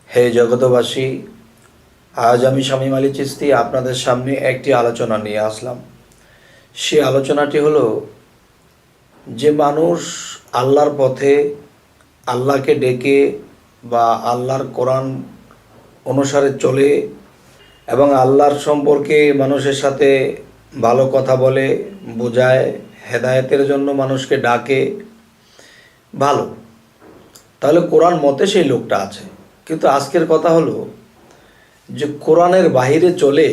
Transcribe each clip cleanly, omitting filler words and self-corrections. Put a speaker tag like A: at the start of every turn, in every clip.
A: হে জগতবাসী, আজ আমি শামীম আলী চিশতি আপনাদের সামনে একটি আলোচনা নিয়ে আসলাম। সেই আলোচনাটি হলো যে মানুষ আল্লাহর পথে আল্লাহকে ডেকে বা আল্লাহর কোরআন অনুসারে চলে এবং আল্লাহর সম্পর্কে মানুষের সাথে ভালো কথা বলে, বোঝায়, হেদায়েতের জন্য মানুষকে ডাকে, ভালো, তাহলে কোরআন মতে সেই লোকটা আছে। কিন্তু আজকের কথা হলো যে কোরআনের বাহিরে চলে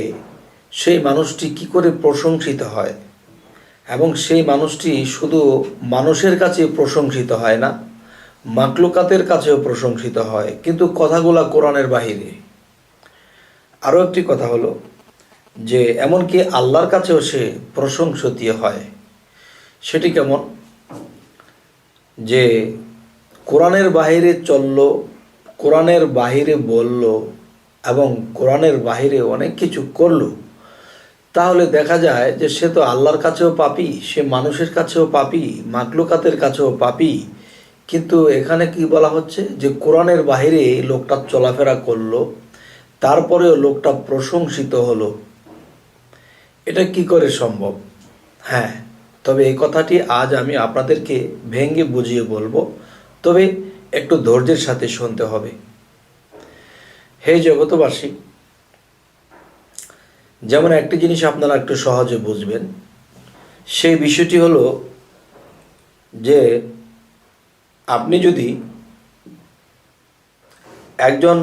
A: সেই মানুষটি কি করে প্রশংসিত হয়, এবং সেই মানুষটি শুধু মানুষের কাছে প্রশংসিত হয় না, মাকলুকাতের কাছেও প্রশংসিত হয়, কিন্তু কথাগুলা কোরআনের বাহিরে। আরও একটি কথা হলো যে এমনকি আল্লাহর কাছেও সে প্রশংসনীয় হয়। সেটি কেমন? যে কোরআনের বাহিরে চলল, কোরআনের বাহিরে বলল এবং কোরআনের বাহিরে অনেক কিছু করলো, তাহলে দেখা যায় যে সে তো আল্লাহর কাছেও পাপী, সে মানুষের কাছেও পাপী, মাকলুকাতের কাছেও পাপী। কিন্তু এখানে কি বলা হচ্ছে যে কোরআনের বাহিরে লোকটা চলাফেরা করলো, তারপরেও লোকটা প্রশংসিত হলো। এটা কি করে সম্ভব? হ্যাঁ, তবে এই কথাটি আজ আমি আপনাদেরকে ভেঙে বুঝিয়ে বলবো, তবে একটু ধৈর্যের সাথে শুনতে হবে। হে জগতবাসী, যেমন একটি জিনিস আপনারা একটু সহজে বুঝবেন, সেই বিষয়টি হলো যে আপনি যদি একজন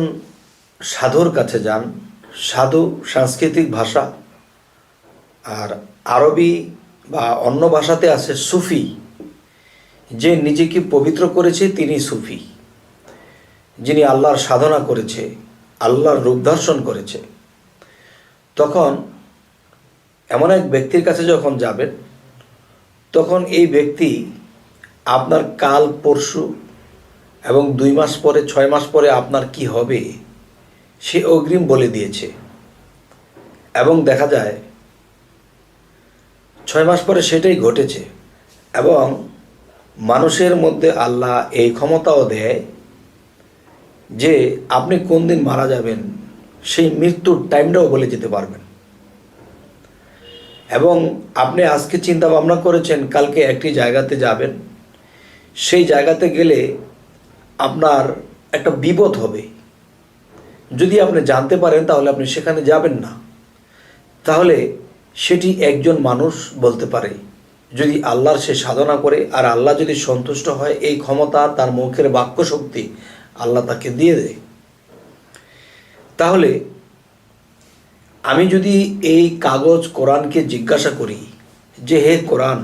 A: সাধুর কাছে যান, সাধু সাংস্কৃতিক ভাষা, আর আরবি বা অন্য ভাষাতে আছে সুফি, যে নিজেকে পবিত্র করেছে তিনি সুফি, যিনি আল্লাহর সাধনা করেছে, আল্লাহর রূপ দর্শন করেছে। তখন এমন এক ব্যক্তির কাছে যখন যাবেন, তখন এই ব্যক্তি আপনার কাল পরশু এবং 2 মাস পরে, 6 মাস পরে আপনার কি হবে সে অগ্রিম বলে দিয়েছে। এবং দেখা যায় 6 মাস পরে সেটাই ঘটেছে। এবং মানুষের মধ্যে আল্লাহ এই ক্ষমতাও দেয় যে আপনি কোন দিন মারা যাবেন সেই মৃত্যুর টাইমটাও বলে যেতে পারবেন। এবং আপনি আজকে চিন্তা ভাবনা করেছেন কালকে একটি জায়গাতে যাবেন, সেই জায়গাতে গেলে আপনার একটা বিপদ হবে। যদি আপনি জানতে পারেন তাহলে আপনি সেখানে যাবেন না। তাহলে সেটি একজন মানুষ বলতে পারে, যদি আল্লাহর সে সাধনা করে আর আল্লাহ যদি সন্তুষ্ট হয়, এই ক্ষমতা তার মুখের বাক্য শক্তি আল্লাহ তাকে দিয়ে দেয়। তাহলে আমি যদি এই কাগজ কোরআনকে জিজ্ঞাসা করি যে হে কোরআন,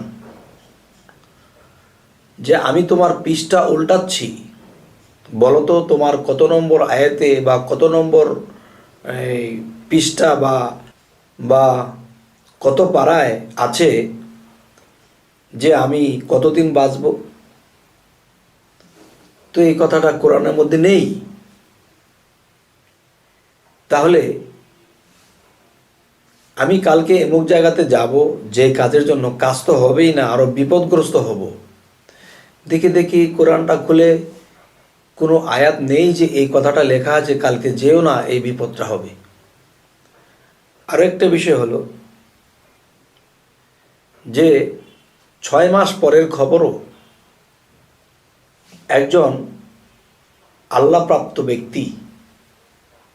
A: যে আমি তোমার পৃষ্ঠা উল্টাচ্ছি, বলো তো তোমার কত নম্বর আয়াতে বা কত নম্বর পৃষ্ঠা বা কত পারায় আছে যে আমি কতদিন বাঁচব? তো এই কথাটা কোরআনের মধ্যে নেই। তাহলে আমি কালকে এমুক জায়গাতে যাব, যে কাজের জন্য, কাজ তো হবেই না, আরও বিপদগ্রস্ত হব। দেখি কোরআনটা খুলে কোনো আয়াত নেই যে এই কথাটা লেখা আছে কালকে যেও না, এই বিপদটা হবে। আরও একটা বিষয় হলো যে 6 মাস পরের খবরও একজন আল্লাহপ্রাপ্ত ব্যক্তি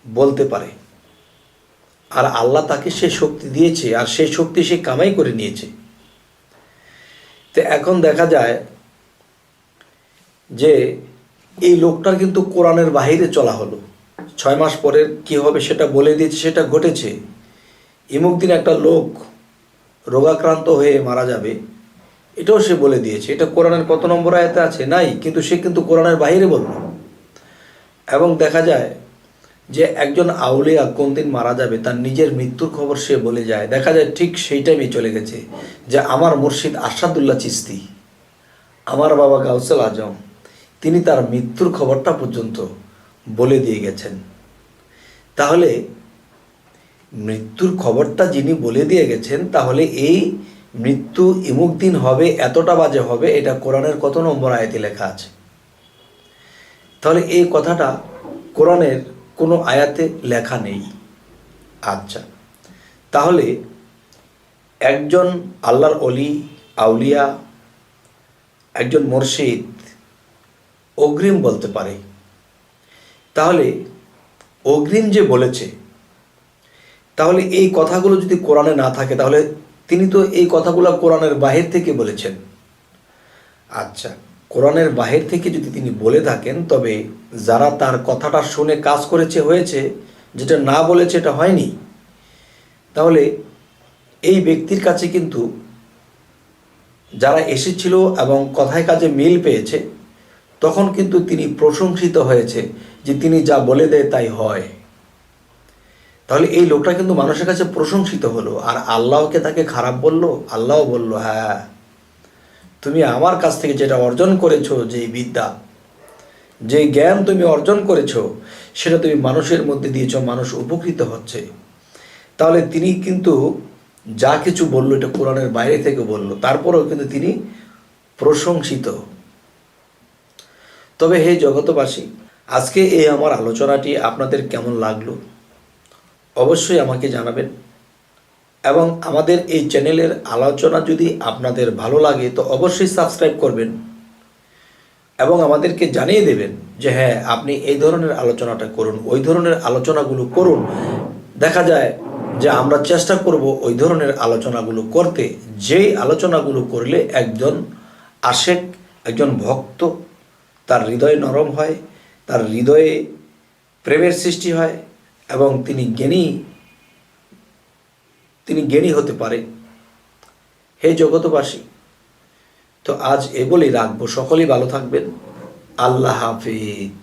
A: বলতে পারে, আর আল্লাহ তাকে সে শক্তি দিয়েছে, আর সেই শক্তি সে কামাই করে নিয়েছে। তো এখন দেখা যায় যে এই লোকটার কিন্তু কোরআনের বাহিরে চলা হলো। 6 মাস পরের কি হবে সেটা বলে দিয়েছে, সেটা ঘটেছে। এমুক দিন একটা লোক রোগাক্রান্ত হয়ে মারা যাবে, এটাও সে বলে দিয়েছে। এটা কোরআনের কত নম্বর আয়াতে আছে? নাই, কিন্তু সে কিন্তু কোরআনের বাহিরে বলল। এবং দেখা যায় যে একজন আউলিয়া কোন দিন মারা যাবে তার নিজের মৃত্যুর খবর সে বলে যায়। দেখা যায় ঠিক সেই টাইমে চলে গেছে যে আমার মুর্শিদ আরশাদুল্লাহ চিশতি, আমার বাবা গাউসুল আজম, তিনি তার মৃত্যুর খবরটা পর্যন্ত বলে দিয়ে গেছেন। তাহলে মৃত্যুর খবরটা যিনি বলে দিয়ে গেছেন, তাহলে এই মৃত্যু ইমুক দিন হবে, এতটা বাজে হবে, এটা কোরআনের কত নম্বর আয়াতে লেখা আছে? তাহলে এই কথাটা কোরআনের কোনো আয়াতে লেখা নেই। আচ্ছা, তাহলে একজন আল্লাহর অলি, আউলিয়া, একজন মুর্শিদ অগ্রিম বলতে পারে, তাহলে অগ্রিম যে বলেছে, তাহলে এই কথাগুলো যদি কোরআনে না থাকে তাহলে তিনি তো এই কথাগুলো কোরআনের বাহির থেকে বলেছেন। আচ্ছা, কোরআনের বাহির থেকে যদি তিনি বলে থাকেন, তবে যারা তার কথাটা শুনে কাজ করেছে হয়েছে, যেটা না বলেছে এটা হয়নি। তাহলে এই ব্যক্তির কাছে কিন্তু যারা এসেছিল এবং কথায় কাজে মিল পেয়েছে, তখন কিন্তু তিনি প্রশংসিত হয়েছে যে তিনি যা বলে দেয় তাই হয়। তাহলে এই লোকটা কিন্তু মানুষের কাছে প্রশংসিত হলো, আর আল্লাহকে তাকে খারাপ বলল। আল্লাহ বলল, হ্যাঁ, তুমি আমার কাছ থেকে যেটা অর্জন করেছো, যে বিদ্যা, যে জ্ঞান তুমি অর্জন করেছো, সেটা তুমি মানুষের মধ্যে দিয়েছো, মানুষ উপকৃত হচ্ছে। তাহলে তিনি কিন্তু যা কিছু বললো এটা কোরআনের বাইরে থেকে বলল, তারপরেও কিন্তু তিনি প্রশংসিত। তবে হে জগতবাসী, আজকে এই আমার আলোচনাটি আপনাদের কেমন লাগলো অবশ্যই আমাকে জানাবেন, এবং আমাদের এই চ্যানেলের আলোচনা যদি আপনাদের ভালো লাগে তো অবশ্যই সাবস্ক্রাইব করবেন এবং আমাদেরকে জানিয়ে দেবেন যে হ্যাঁ, আপনি এই ধরনের আলোচনাটা করুন, ওই ধরনের আলোচনাগুলো করুন। দেখা যায় যে আমরা চেষ্টা করব ওই ধরনের আলোচনাগুলো করতে, যেই আলোচনাগুলো করলে একজন আশেক, একজন ভক্ত, তার হৃদয় নরম হয়, তার হৃদয়ে প্রেমের সৃষ্টি হয় এবং তিনি জ্ঞানী হতে পারে। হে জগতবাসী, তো আজ এ বলেই রাখবো। সকলেই ভালো থাকবেন। আল্লাহ হাফিজ।